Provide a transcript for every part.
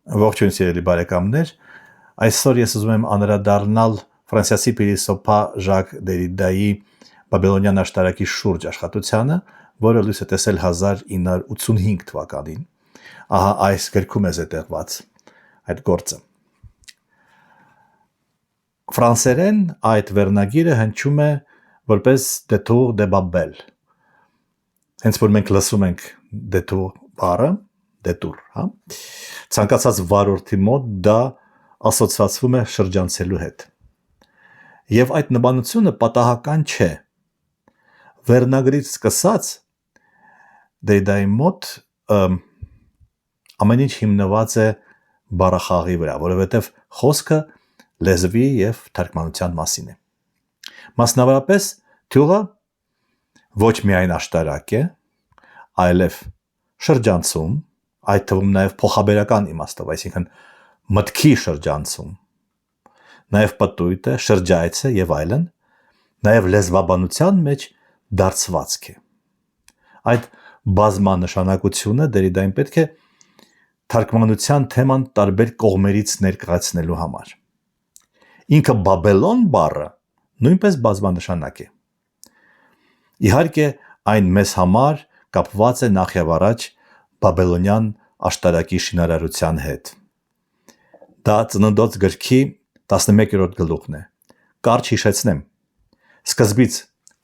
Ողջույն սիրելի բարեկամներ, այսօր ես ուզում եմ անդրադառնալ ֆրանսիացի փիլիսոփա Ժակ Դերիդայի Բաբելոնյան աշտարակի շուրջ աշխատությանը, որը լույս է տեսել 1985 թվականին։ Ահա այս գրքում է զետեղված այդ գործը։ Ֆրանսերեն այդ վերնագիրը հնչում է որպես Detour de Babel։ Հենց որ մենք լսում ենք Detour բառը, Detour, հա, ցանկացած վարորդի մոտ դա ասոցացվում է շրջանցելու հետ։ Եվ այդ նմանությունը պատահական չէ։ Վերնագրից սկսած Դերիդայի մոտ ամեն ինչ հիմնված է բառախաղի վրա, որովհետև խոսքը լեզվի եւ թարգմանության մասին է։ Մասնավորապես թյուղը ոչ միայն աշտարակ է, այլև շրջանցում, այդ թվում նաև փոխաբերական իմաստով, այսինքն մտքի շրջանցում, նաև պտույտ է, շրջայց է եւ այլն, նաև լեզվաբանության մեջ դարձվածք է։ Այդ բազմանշանակությունը Դերիդային պետք է թարգմանության թեման տարբեր կողմերից ներկայացնելու համար։ Ինքը Բաբելոն բառը նույնպես բազմանշանակ է։ Իհարկե, այն մեզ համար կապված է նախ եւ առաջ Բաբելոնյան աշտարակի շինարարության հետ։ Դա Ծննդոց գրքի 11-րդ գլուխն է։ Կարճ հիշեցնեմ։ Սկզբից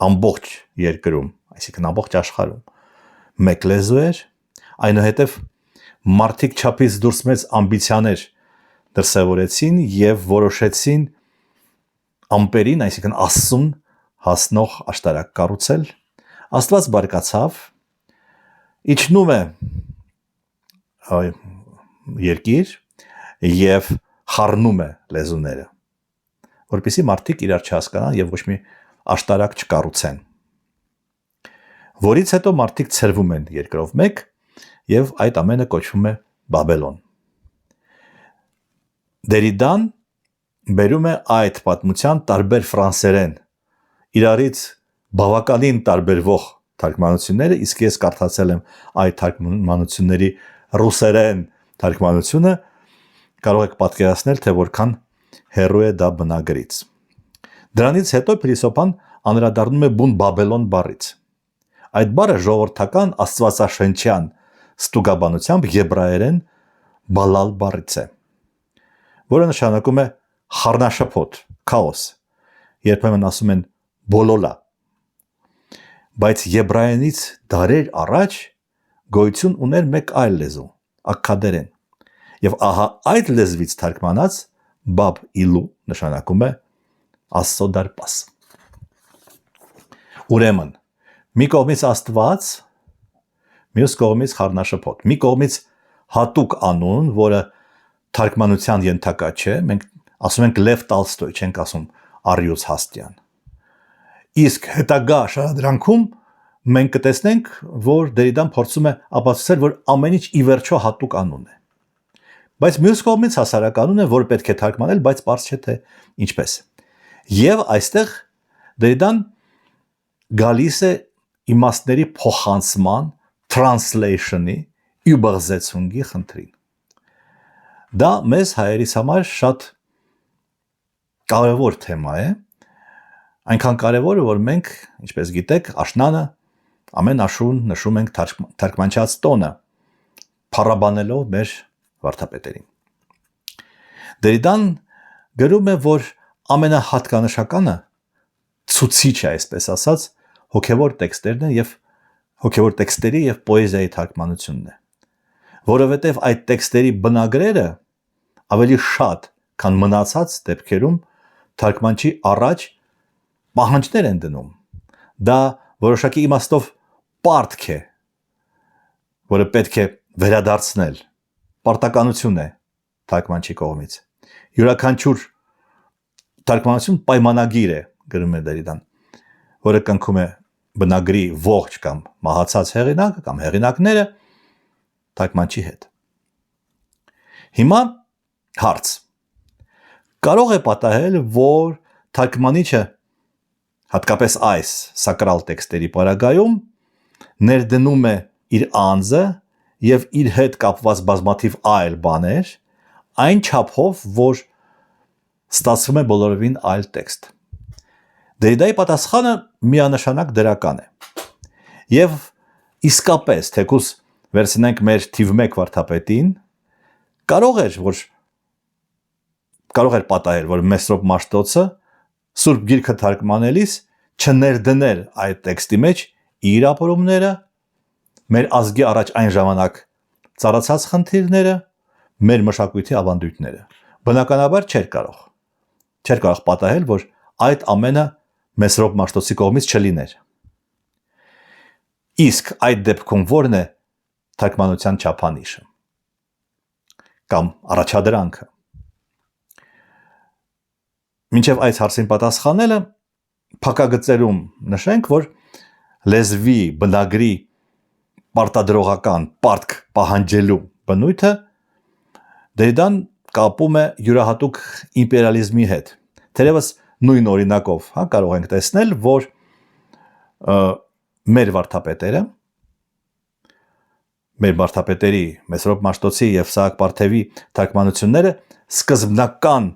ամբողջ երկրում, այսինքն ամբողջ աշխարհում մեկ լեզու էր, այնուհետև մարդիկ չափից դուրս մեծ ամբիցիաներ դրսևորեցին եւ որոշեցին ամպերին, այսինքն Աստծուն հասնող աշտարակ կառուցել։ Աստված բարկացավ, իջնում է երկիր եւ խառնում է լեզուները, որպեսզի մարդիկ իրար չհասկանան եւ ոչ մի աշտարակ չկառուցեն, որից հետո մարդիկ ցրվում են երկրով մեկ եւ այդ ամենը կոչվում է Բաբելոն։ Դերիդան բերում է այդ պատմության տարբեր ֆրանսերեն իրարից բավականին տարբերվող թարգմանությունները, իսկ ես կարդացել եմ այդ թարգմանությունների ռուսերեն թարգմանությունը, կարող եք պատկերացնել, թե որքան հեռու է դա բնագրից։ Դրանից հետո փիլիսոփան անդրադառնում է բուն Բաբելոն բառից։ Այդ բառը ժողովրդական աստվածաշնչյան ստուգաբանությամբ եբրայերեն բալալ բառից է, որը նշանակում է խառնաշփոթ, քաոս, երբեմն ասում են բոլոլա, բայց եբրայերենից դարեր առաջ գոյություն ուներ մեկ այլ լեզու, աքքադերեն, եւ ահա այդ լեզվից թարգմանած Բաբ Իլու նշանակում է Աստծո դարպաս։ Ուրեմն, մի կողմից Աստված, մյուս կողմից խառնաշփոթ, մի կողմից հատուկ անուն, որը թարգմանության ենթակա չէ, մենք ասում ենք Լև Տոլստոյ, չենք ասում Առյուծ Հաստյան։ Իսկ հետագա շարադրանքում մենք կտեսնենք, որ Դերիդան փորձում է ապացուցել, որ ամեն ինչ ի վերջո հատուկ անուն է։ Բայց մյուս կողմից հասարակ անուն է, որ պետք է թարգմանել, բայց պարզ չէ թե ինչպես։ Եվ այստեղ Դերիդան գալիս է իմաստների փոխանցման, translation-ի, übersetzung-ի խնդրին։ Դա մեզ հայերիս համար շատ կարևոր թեմա է, այնքան կարևորը, որ մենք, ինչպես գիտեք, աշնանը ամեն աշուն նշում ենք թարգմանչած տոնը, փառաբանելով մեր վարդապետերին։ Դերիդան գրում է, որ ամենահատկանշականը ցուցիչ է, այսպես ասած, հոգևոր տեքստերն են եւ հոգևոր տեքստերի եւ պոեզիայի թարգմանությունն է, որովհետեւ այդ տեքստերի բնագրերը ավելի շատ, քան մնացած դեպքերում թարգմանչի առաջ պահանջներ են դնում։ Դա որոշակի իմաստով պարտք է, որը պետք է վերադարձնել, պարտականություն է թարգմանչի կողմից։ Յուրաքանչյուր թարգմանություն պայմանագիր է, գրում է Դերիդան, որը կնքում է բնագրի ողջ կամ մահացած հեղինակը կամ հեղինակները թարգմանչի հետ։ Հիմա հարց. կարող է պատահել, որ թարգմանիչը հատկապես այս սակրալ տեքստերի պարագայում ներդնում է իր անձը եւ իր հետ կապված բազմաթիվ այլ բաներ, այն չափով, որ ստացվում է բոլորովին այլ տեքստ։ Դերիդայի պատասխանը միանշանակ դրական է։ Եվ իսկապես, թեկուզ վերցնենք մեր թիվ 1 վարդապետին, կարող էր պատահել, որ Մեսրոպ Մաշտոցը Սուրբ Գիրքը թարգմանելիս չներդներ այդ տեքստի մեջ իր ապրումները, մեր ազգի առաջ այն ժամանակ ծառացած խնդիրները, մեր մշակույթի ավանդույթները։ Բնականաբար չէր կարող պատահել, որ այդ ամենը Մեսրոպ Մաշտոցի կողմից չլիներ։ Իսկ այդ դեպքում ո՞րն է թարգմանության չափանիշը կամ առաջադրանքը։ Մինչև այս հարցին պատասխանելը փակագծերում նշենք, որ լեզվի բնագրի պարտադրողական պարտք պահանջելու բնույթը Դերիդան կապում է յուրահատուկ իմպերիալիզմի հետ։ Թերևս նույն օրինակով կարող ենք տեսնել, որ մեր վարդապետերի Մեսրոպ Մաշտոցի եւ Սահակ Պարթևի թարգմանությունները սկզբնական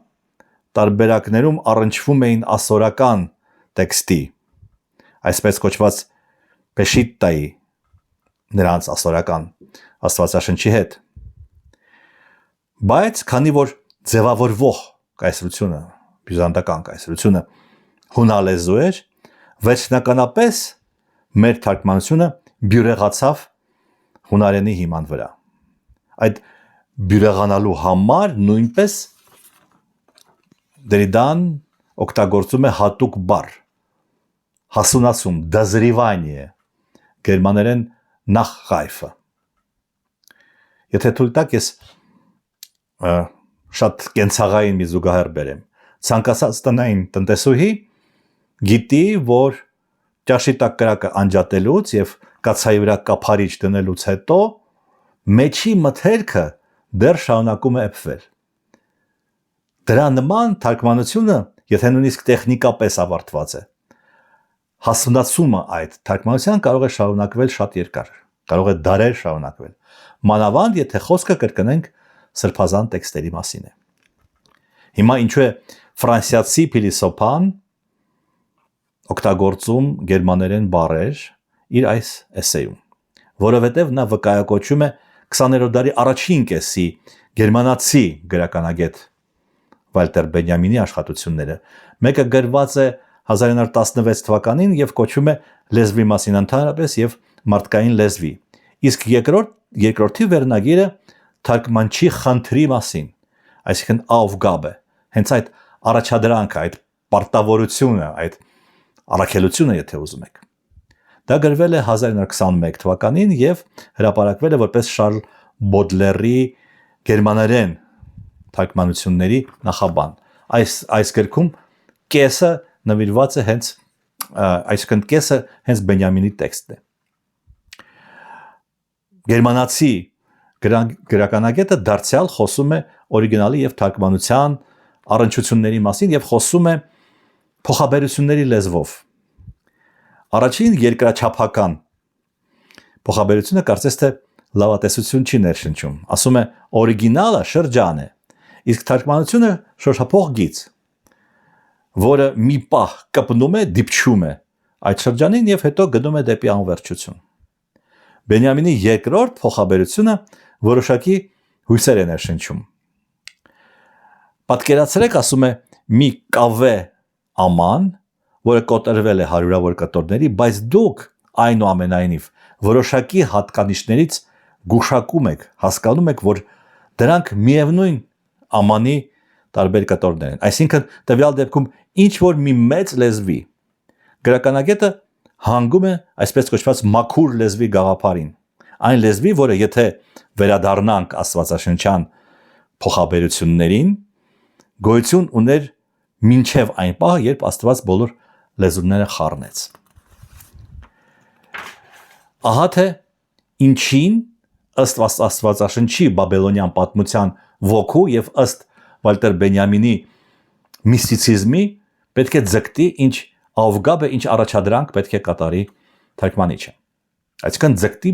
տարբերակներում առնչվում էին ասորական տեքստի, այսպես կոչված Պեշիտտայի, նրանց ասորական աստվածաշնչի հետ։ Բայց քանի որ ձևավորվող կայսրությունը, բյուզանդական կայսրությունը հունալեզու էր, վերջնականապես մեր թարգմանությունը բյուրեղացավ հունարենի հիման վրա։ Այդ բյուրեղանալու համար նույնպես Դերիդան օգտագործում է հատուկ բառ, հասունացում, դազրիվանիե, գերմաներեն նախղայֆը։ Եթե թույլ տաք, ես շատ կենցաղային մի զուգահեռ բերեմ։ Ցանկացած տնային տնտեսուհի գիտի, որ ճաշի տակ կրակը անջատելուց եւ կացայի վրա կափարիչ դնելուց հետո մեջի մթերքը դեռ շարունակում է էփվել։ Դրա նման թարգմանությունը, եթե նույնիսկ տեխնիկապես ավարտված է, հասունացումը այդ թարգմանության կարող է շարունակվել շատ երկար, կարող է դարեր շարունակվել, մանավանդ եթե խոսքը կրկնենք սրբազան տեքստերի մասին է։ Հիմա ինչու է ֆրանսիացի փիլիսոփան օգտագործում գերմաներեն բառեր իր այս էսեյում, որովհետև նա վկայակոչում է 20-րդ դարի առաջին կեսի գերմանացի գրականագետ Վալտեր Բենյամինի աշխատությունները։ Մեկը գրված է 1916 թվականին եւ կոչվում է լեզվի մասին ընդհանրապես եւ մարդկային լեզվի։ Իսկ երկրորդի վերնագիրը թարգմանչի խնդրի մասին, այսինքն Aufgabe, հենց այդ առաջադրանքը, այդ պարտավորությունը, այդ առաքելությունը, եթե ուզում եք։ Դա գրվել է 1921 թվականին եւ հրապարակվել է որպես Շարլ Բոդլերի գերմաներեն թարգմանությունների նախաբան։ Այս գրքում կեսը նվիրված է այսինքն կեսը հենց Բենյամինի տեքստն է։ Գերմանացի գրականագետը դարձյալ խոսում է օրիգինալի եւ թարգմանության առնչությունների մասին եւ խոսում է փոխաբերությունների լեզվով։ Առաջին երկրաչափական փոխաբերությունը կարծես թե լավատեսություն չի ներշնչում։ Ասում է օրիգինալը շրջան է, իսկ թարգմանությունը շոշափող գիծ, որը մի պահ կպնում է, դիպչում է այդ շրջանին եւ հետո գնում է դեպի անվերջություն։ Բենյամինի երկրորդ փոխաբերությունը որոշակի հույսեր է ներշնչում։ Պատկերացրեք, ասում է, մի կավե աման, որը կոտրվել է հարյուրավոր կտորների, բայց դուք այնուամենայնիվ որոշակի հատկանիշներից գուշակում եք, հասկանում եք, որ դրանք միևնույն ամանի տարբեր կտորներ են։ Այսինքն տվյալ դեպքում ինչ որ մի մեծ լեզվի գրականագետը հանգում է այսպես կոչված մաքուր լեզվի գաղափարին։ Այն լեզվի, որը եթե վերադառնանք աստվածաշնչյան փոխաբերություններին, գոյություն ուներ մինչև այն պահը, երբ Աստված բոլոր լեզուները խառնեց։ Ահա թե ինչին ըստ աստվածաշնչի բաբելոնյան պատմության ոգու եւ ըստ Վալտեր Բենյամինի միստիցիզմի պետք է ձգտի, ինչ Aufgabe, ինչ առաջադրանք պետք է կատարի թարգմանիչը։ Այսինքն ձգտի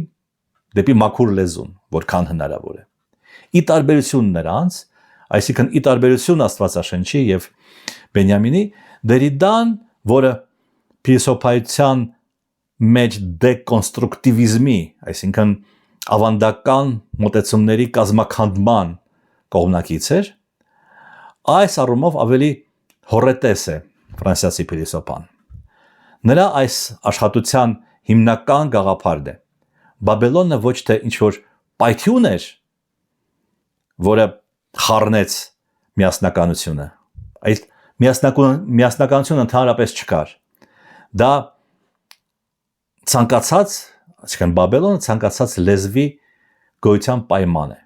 դեպի մաքուր լեզուն, որքան հնարավոր է։ Ի տարբերություն նրանց, Այսինքն ի տարբերություն Աստվածաշնչի եւ Բենյամինի Դերիդան, որը փիլիսոփայության մեջ դեկոնստրուկտիվիզմի, այսինքն ավանդական մոտեցումների կազմաքանդման կողմնակից էր, այս առումով ավելի հոռետես է ֆրանսիացի փիլիսոփան։ Նրա այս աշխատության հիմնական գաղափարն է Բաբելոնը ոչ թե ինչ-որ պայթյուն էր, որը խառնեց միասնականությունը, այդ միասնականությունը ընդհանրապես չկար։ Դա ցանկացած, այսինքն Բաբելոնը ցանկացած լեզվի գոյության պայման է։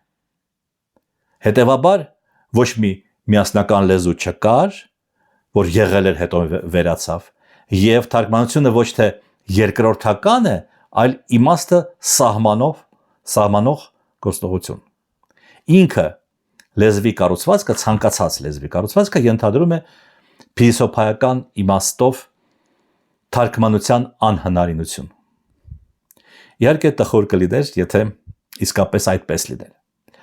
Հետևաբար ոչ մի միասնական լեզու չկար, որ եղել էր հետո վերացավ, եւ թարգմանությունը ոչ թե երկրորդական է, այլ իմաստը սահմանող գործողություն։ Ինքը լեզվի կառուցվածքը, ցանկացած լեզվի կառուցվածքը ենթադրում է փիլիսոփայական իմաստով թարգմանության անհնարինություն։ Իհարկե տխուր կլիներ, եթե իսկապես այդպես լիներ։